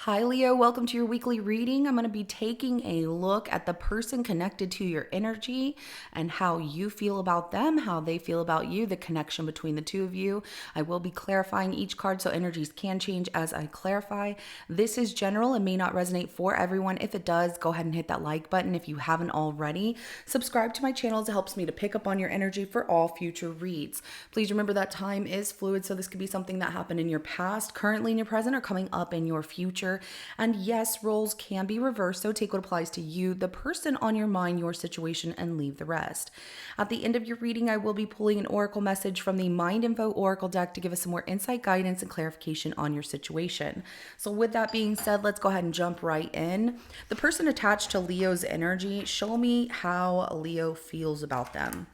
Hi, Leo. Welcome to your weekly reading. I'm going to be taking a look at the person connected to your energy and how you feel about them, how they feel about you, the connection between the two of you. I will be clarifying each card so energies can change as I clarify. This is general and may not resonate for everyone. If it does, go ahead and hit that like button. If you haven't already, subscribe to my channel. It helps me to pick up on your energy for all future reads. Please remember that time is fluid, so this could be something that happened in your past, currently in your present, or coming up in your future. And yes, roles can be reversed, so take what applies to you, the person on your mind, your situation, and leave the rest. At the end of your reading, I will be pulling an oracle message from the Mind Info Oracle deck to give us some more insight, guidance, and clarification on your situation. So with that being said, let's go ahead and jump right in. The person attached to Leo's energy, show me how Leo feels about them.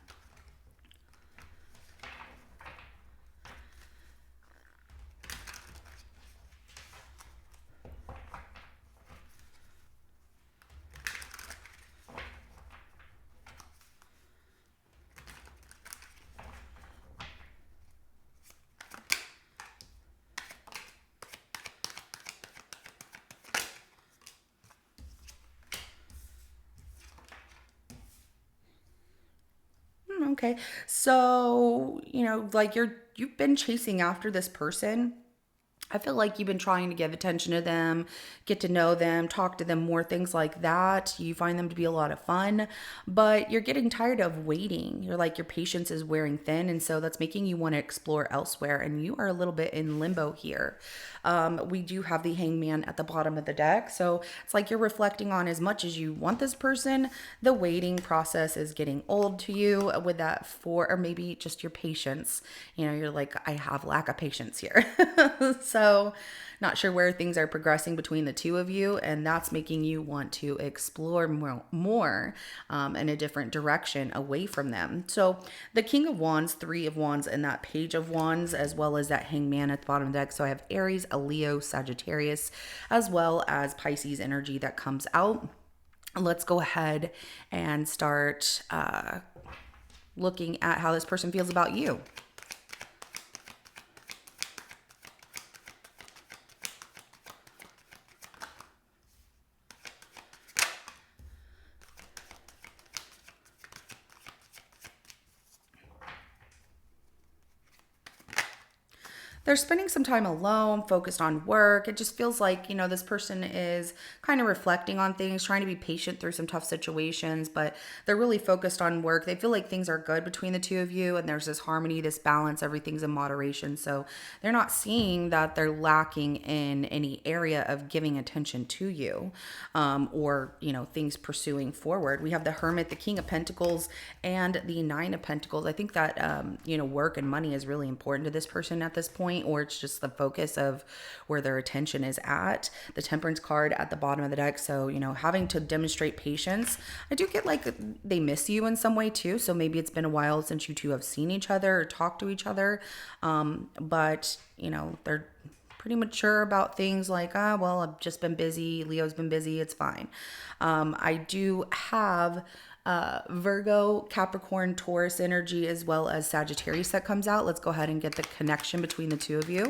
Okay. So, like you've been chasing after this person. I feel like you've been trying to give attention to them, get to know them, talk to them more, things like that. You find them to be a lot of fun, but you're getting tired of waiting. You're like, your patience is wearing thin. And so that's making you want to explore elsewhere. And you are a little bit in limbo here. We do have the Hangman at the bottom of the deck. So it's like you're reflecting on, as much as you want this person, the waiting process is getting old to you with that or maybe just your patience. You're like, I have lack of patience here. So not sure where things are progressing between the two of you, and that's making you want to explore more in a different direction away from them. So the King of Wands, Three of Wands, and that Page of Wands, as well as that Hangman at the bottom of the deck. So I have Aries, a Leo, Sagittarius, as well as Pisces energy that comes out. Let's go ahead and start looking at how this person feels about you. They're spending some time alone, focused on work. It just feels like, this person is kind of reflecting on things, trying to be patient through some tough situations, but they're really focused on work. They feel like things are good between the two of you, and there's this harmony, this balance, everything's in moderation. So they're not seeing that they're lacking in any area of giving attention to you, or, things pursuing forward. We have the Hermit, the King of Pentacles, and the Nine of Pentacles. I think that, work and money is really important to this person at this point, or it's just the focus of where their attention is at. The Temperance card at the bottom of the deck. So, having to demonstrate patience. I do get like they miss you in some way too. So maybe it's been a while since you two have seen each other or talked to each other. But, they're pretty mature about things like, well, I've just been busy. Leo's been busy. It's fine. I do have Virgo, Capricorn, Taurus energy, as well as Sagittarius that comes out. Let's go ahead and get the connection between the two of you.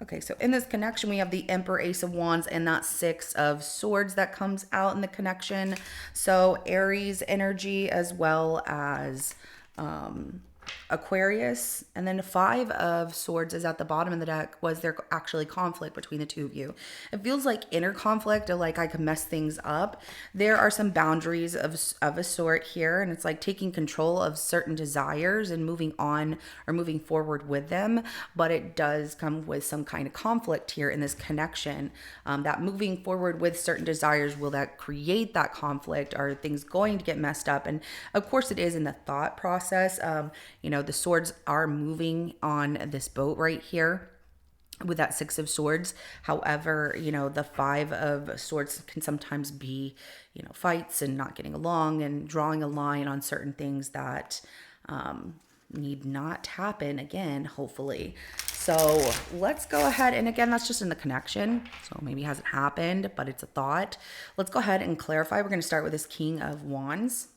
Okay, so in this connection, we have the Emperor, Ace of Wands, and that Six of Swords that comes out in the connection. So Aries energy, as well as Aquarius, and then Five of Swords is at the bottom of the deck. Was there actually conflict between the two of you? It feels like inner conflict, or like I could mess things up. There are some boundaries of a sort here, and it's like taking control of certain desires and moving on or moving forward with them. But it does come with some kind of conflict here in this connection. That moving forward with certain desires, will that create that conflict? Are things going to get messed up? And of course, it is in the thought process. The swords are moving on this boat right here with that Six of Swords. However, the Five of Swords can sometimes be, fights and not getting along and drawing a line on certain things that need not happen again, hopefully. So let's go ahead. And again, that's just in the connection. So maybe it hasn't happened, but it's a thought. Let's go ahead and clarify. We're going to start with this King of Wands.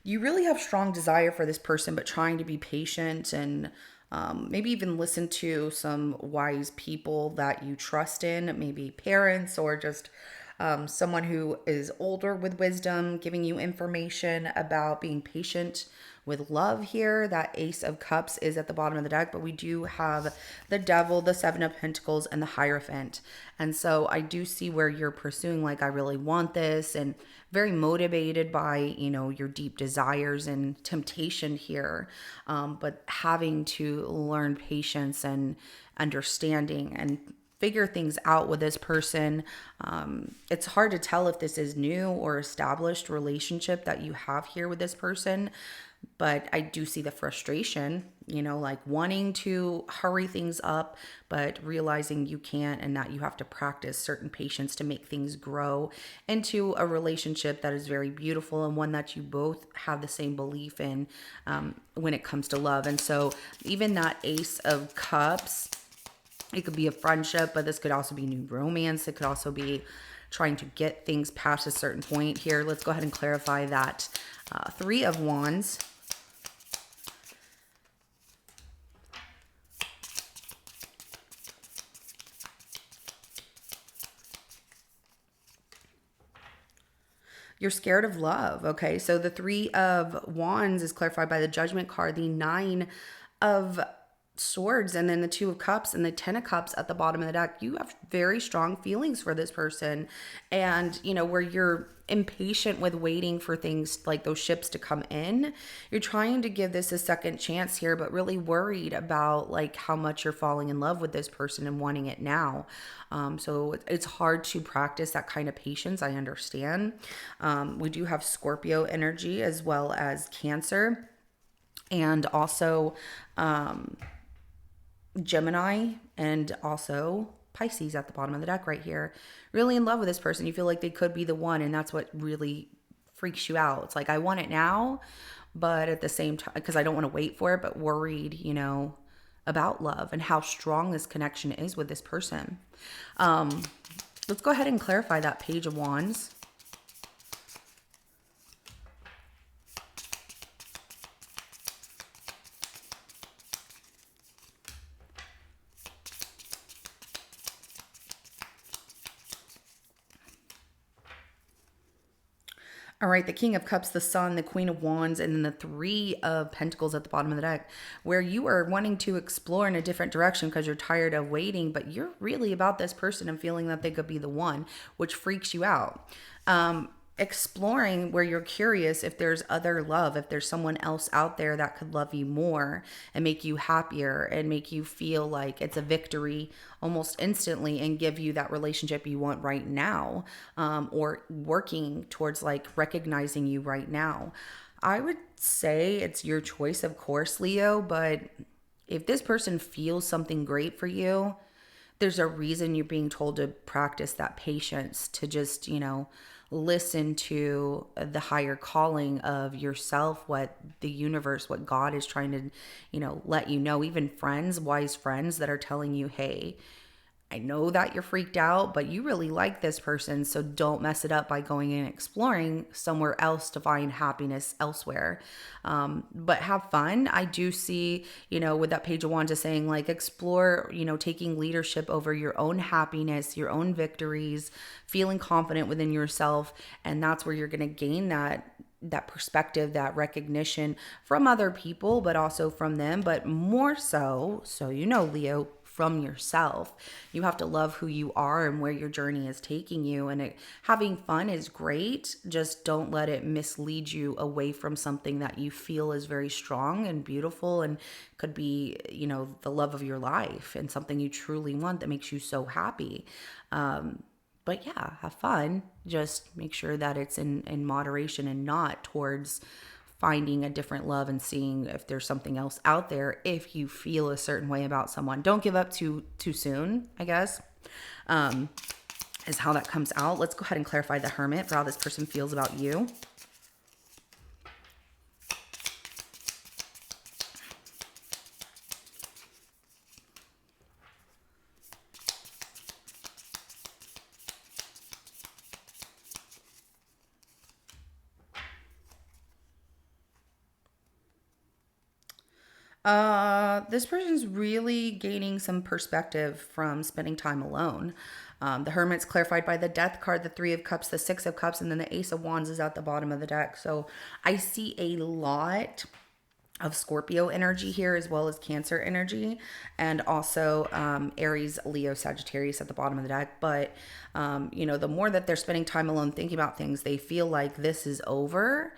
you really have strong desire for this person, but trying to be patient and maybe even listen to some wise people that you trust in, maybe parents or just someone who is older with wisdom, giving you information about being patient with love here. That Ace of Cups is at the bottom of the deck, but we do have the Devil, the Seven of Pentacles, and the Hierophant. And so I do see where you're pursuing, like, I really want this, and very motivated by, your deep desires and temptation here. But having to learn patience and understanding and figure things out with this person. It's hard to tell if this is new or established relationship that you have here with this person, but I do see the frustration, like wanting to hurry things up, but realizing you can't and that you have to practice certain patience to make things grow into a relationship that is very beautiful and one that you both have the same belief in when it comes to love. And so even that Ace of Cups, it could be a friendship, but this could also be new romance. It could also be trying to get things past a certain point here. Let's go ahead and clarify that. Three of Wands. You're scared of love. Okay. So the Three of Wands is clarified by the Judgment card, the Nine of Swords, and then the Two of Cups and the Ten of Cups at the bottom of the deck. You have very strong feelings for this person, and where you're impatient with waiting for things like those ships to come in, you're trying to give this a second chance here, but really worried about like how much you're falling in love with this person and wanting it now. So it's hard to practice that kind of patience. I understand. We do have Scorpio energy as well as Cancer, and also Gemini, and also Pisces at the bottom of the deck right here. Really in love with this person. You feel like they could be the one, and that's what really freaks you out. It's like, I want it now, but at the same time, because I don't want to wait for it, but worried, about love and how strong this connection is with this person. Let's go ahead and clarify that Page of Wands. All right, the King of Cups, the Sun, the Queen of Wands, and then the Three of Pentacles at the bottom of the deck, where you are wanting to explore in a different direction because you're tired of waiting, but you're really about this person and feeling that they could be the one, which freaks you out. Exploring where you're curious if there's other love, if there's someone else out there that could love you more and make you happier and make you feel like it's a victory almost instantly and give you that relationship you want right now, or working towards like recognizing you right now. I would say it's your choice, of course, Leo, but if this person feels something great for you, there's a reason you're being told to practice that patience, to just, listen to the higher calling of yourself, what the universe, what God is trying to, let you know. Even friends, wise friends that are telling you, hey, I know that you're freaked out, but you really like this person, so don't mess it up by going and exploring somewhere else to find happiness elsewhere. But have fun. I do see, with that Page of Wands just saying like explore, taking leadership over your own happiness, your own victories, feeling confident within yourself. And that's where you're going to gain that perspective, that recognition from other people, but also from them, but more so, Leo, from yourself. You have to love who you are and where your journey is taking you. And having fun is great. Just don't let it mislead you away from something that you feel is very strong and beautiful and could be, the love of your life and something you truly want that makes you so happy. But yeah, have fun. Just make sure that it's in moderation and not towards finding a different love and seeing if there's something else out there if you feel a certain way about someone. Don't give up too soon, I guess, is how that comes out. Let's go ahead and clarify the Hermit for how this person feels about you. This person's really gaining some perspective from spending time alone. The Hermit's clarified by the Death card, the Three of Cups, the Six of Cups, and then the Ace of Wands is at the bottom of the deck. So I see a lot of Scorpio energy here, as well as Cancer energy, and also Aries, Leo, Sagittarius at the bottom of the deck. But the more that they're spending time alone thinking about things, they feel like this is over.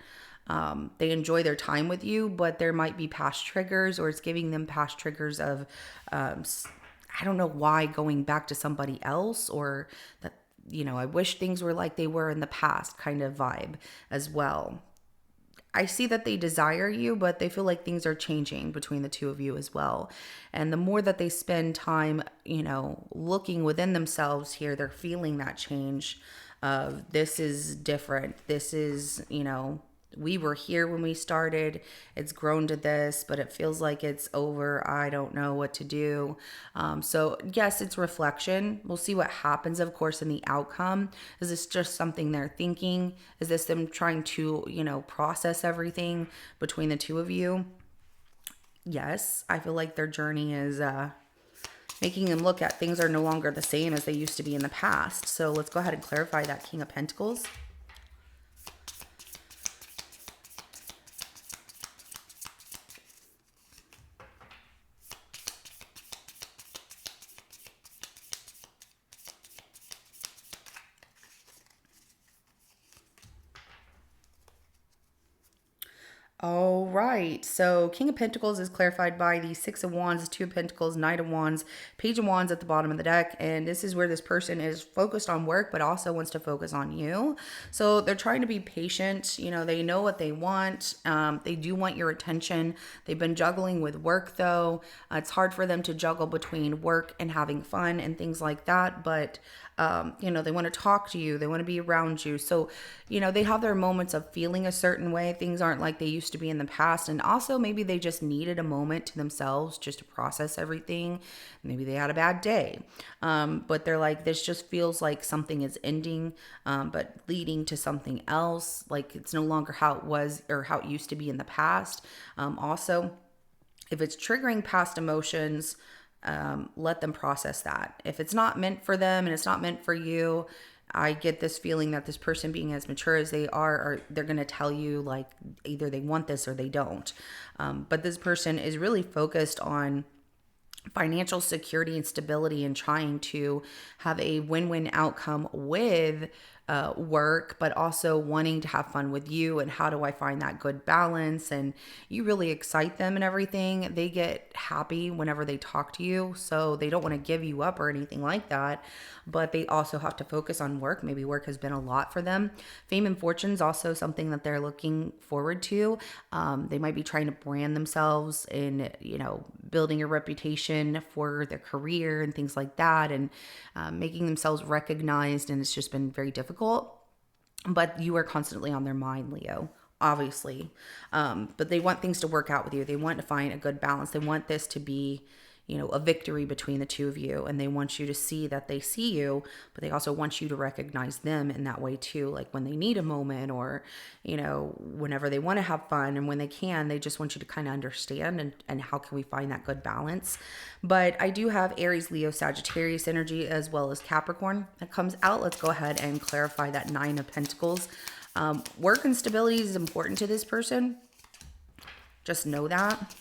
They enjoy their time with you, but there might be past triggers, or it's giving them past triggers of, I don't know why, going back to somebody else, or that, I wish things were like they were in the past kind of vibe as well. I see that they desire you, but they feel like things are changing between the two of you as well. And the more that they spend time, looking within themselves here, they're feeling that change of this is different. This is, we were here when we started. It's grown to this, but it feels like it's over. I don't know what to do. So, yes, it's reflection. We'll see what happens, of course, in the outcome. Is this just something they're thinking? Is this them trying to, process everything between the two of you? Yes, I feel like their journey is making them look at things are no longer the same as they used to be in the past. So, let's go ahead and clarify that King of Pentacles. All right. So King of Pentacles is clarified by the Six of Wands, Two of Pentacles, Knight of Wands, Page of Wands at the bottom of the deck. And this is where this person is focused on work, but also wants to focus on you. So they're trying to be patient. They know what they want. They do want your attention. They've been juggling with work, though. It's hard for them to juggle between work and having fun and things like that. But they want to talk to you. They want to be around you. So, they have their moments of feeling a certain way. Things aren't like they used to be in the past. And also, maybe they just needed a moment to themselves just to process everything. Maybe they had a bad day. But they're like, this just feels like something is ending, but leading to something else. Like it's no longer how it was or how it used to be in the past. Also, if it's triggering past emotions, let them process that. If it's not meant for them and it's not meant for you, I get this feeling that this person, being as mature as they are they're going to tell you like either they want this or they don't. But this person is really focused on financial security and stability and trying to have a win-win outcome with work, but also wanting to have fun with you. And how do I find that good balance? And you really excite them and everything. They get happy whenever they talk to you. So they don't want to give you up or anything like that. But they also have to focus on work. Maybe work has been a lot for them. Fame and fortune is also something that they're looking forward to. They might be trying to brand themselves in, building a reputation for their career and things like that, and making themselves recognized. And it's just been very difficult. But you are constantly on their mind, Leo, obviously. But they want things to work out with you. They want to find a good balance. They want this to be, a victory between the two of you. And they want you to see that they see you, but they also want you to recognize them in that way too. Like when they need a moment, or, whenever they want to have fun, and when they can, they just want you to kind of understand, and how can we find that good balance. But I do have Aries, Leo, Sagittarius energy, as well as Capricorn that comes out. Let's go ahead and clarify that Nine of Pentacles. Work and stability is important to this person. Just know that.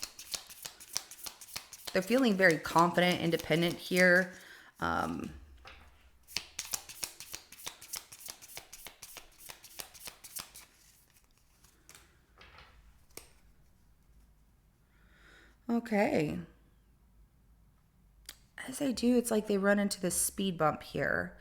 They're feeling very confident, independent here. Okay. As I do, it's like they run into this speed bump here.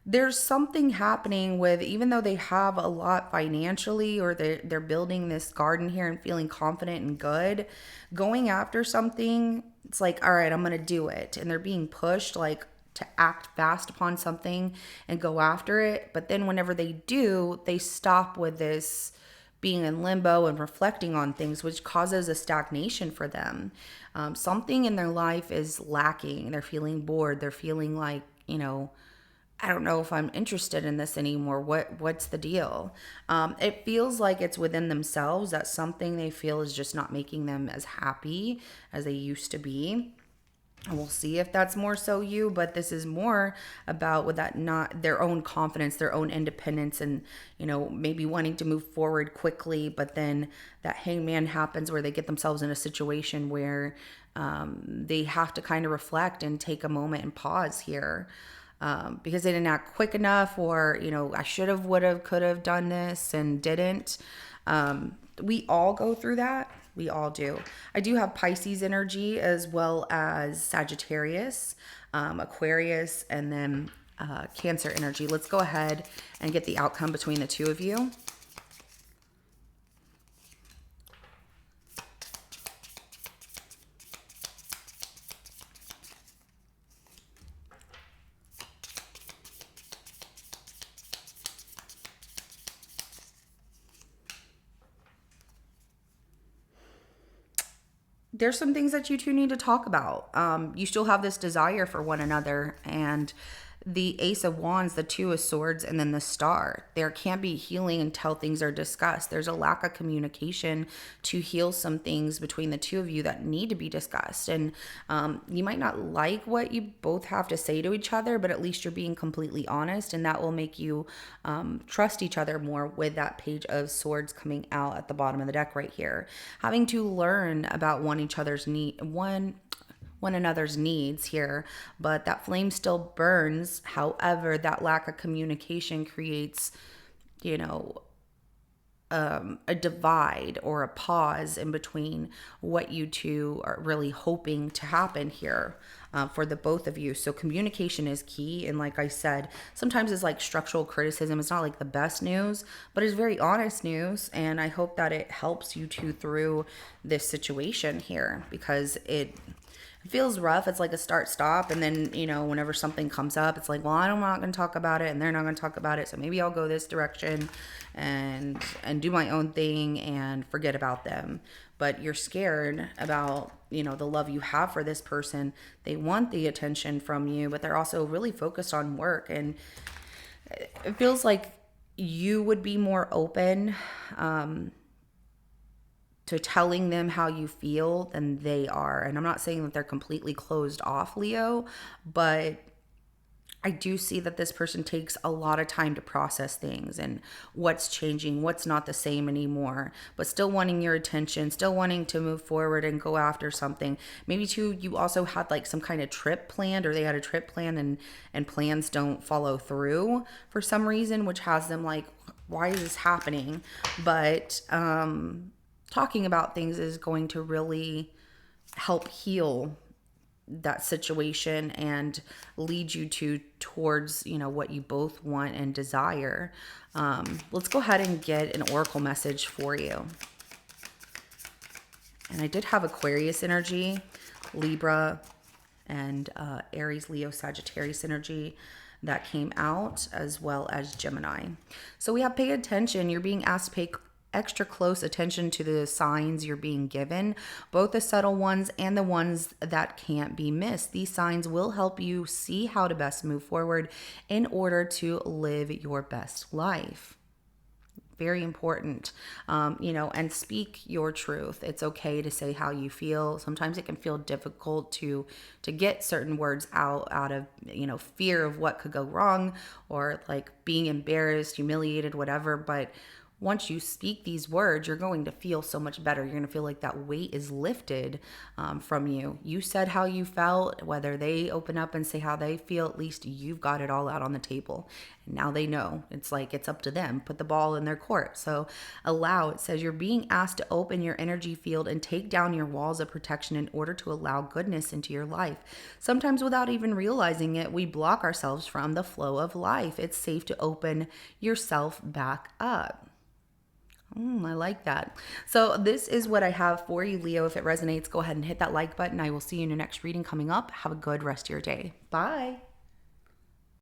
There's something happening with, even though they have a lot financially, or they're building this garden here and feeling confident and good, going after something, it's like, all right, I'm going to do it. And they're being pushed like to act fast upon something and go after it. But then whenever they do, they stop with this being in limbo and reflecting on things, which causes a stagnation for them. Something in their life is lacking. They're feeling bored. They're feeling like, I don't know if I'm interested in this anymore. What's the deal? It feels like it's within themselves that something they feel is just not making them as happy as they used to be. And we'll see if that's more so you, but this is more about with that not their own confidence, their own independence, and maybe wanting to move forward quickly. But then that hangman happens where they get themselves in a situation where they have to kind of reflect and take a moment and pause here. Because they didn't act quick enough, or I should have, would have, could have done this and didn't. We all go through that. We all do. I do have Pisces energy as well as Sagittarius, Aquarius, and then Cancer energy. Let's go ahead and get the outcome between the two of you. There's some things that you two need to talk about. You still have this desire for one another, and the Ace of Wands, the Two of Swords, and then the Star. There can't be healing until things are discussed. There's a lack of communication to heal some things between the two of you that need to be discussed. And you might not like what you both have to say to each other, but at least you're being completely honest, and that will make you trust each other more with that Page of Swords coming out at the bottom of the deck right here. Having to learn about one another's needs here, but that flame still burns. However, that lack of communication creates, a divide or a pause in between what you two are really hoping to happen here for the both of you. So communication is key. And like I said, sometimes it's like structural criticism. It's not like the best news, but it's very honest news. And I hope that it helps you two through this situation here, because it feels rough. It's like a start stop, and then whenever something comes up, it's like, well, I'm not going to talk about it and they're not going to talk about it, so maybe I'll go this direction and do my own thing and forget about them. But you're scared about the love you have for this person. They want the attention from you, but they're also really focused on work, and it feels like you would be more open to telling them how you feel than they are. And I'm not saying that they're completely closed off, Leo, but I do see that this person takes a lot of time to process things and what's changing, what's not the same anymore, but still wanting your attention, still wanting to move forward and go after something. Maybe too, you also had like some kind of trip planned, or they had a trip planned and plans don't follow through for some reason, which has them like, why is this happening? But talking about things is going to really help heal that situation and lead you towards what you both want and desire. Let's go ahead and get an oracle message for you. And I did have Aquarius energy, Libra, and Aries, Leo, Sagittarius energy that came out, as well as Gemini. So we have pay attention. You're being asked to pay extra close attention to the signs you're being given, both the subtle ones and the ones that can't be missed. These signs will help you see how to best move forward in order to live your best life. Very important, and speak your truth. It's okay to say how you feel. Sometimes it can feel difficult to get certain words out of, fear of what could go wrong, or like being embarrassed, humiliated, whatever. But once you speak these words, you're going to feel so much better. You're going to feel like that weight is lifted from you. You said how you felt. Whether they open up and say how they feel, at least you've got it all out on the table. And now they know. It's like it's up to them. Put the ball in their court. So it says you're being asked to open your energy field and take down your walls of protection in order to allow goodness into your life. Sometimes without even realizing it, we block ourselves from the flow of life. It's safe to open yourself back up. I like that. So this is what I have for you, Leo. If it resonates, go ahead and hit that like button. I will see you in your next reading coming up. Have a good rest of your day. Bye.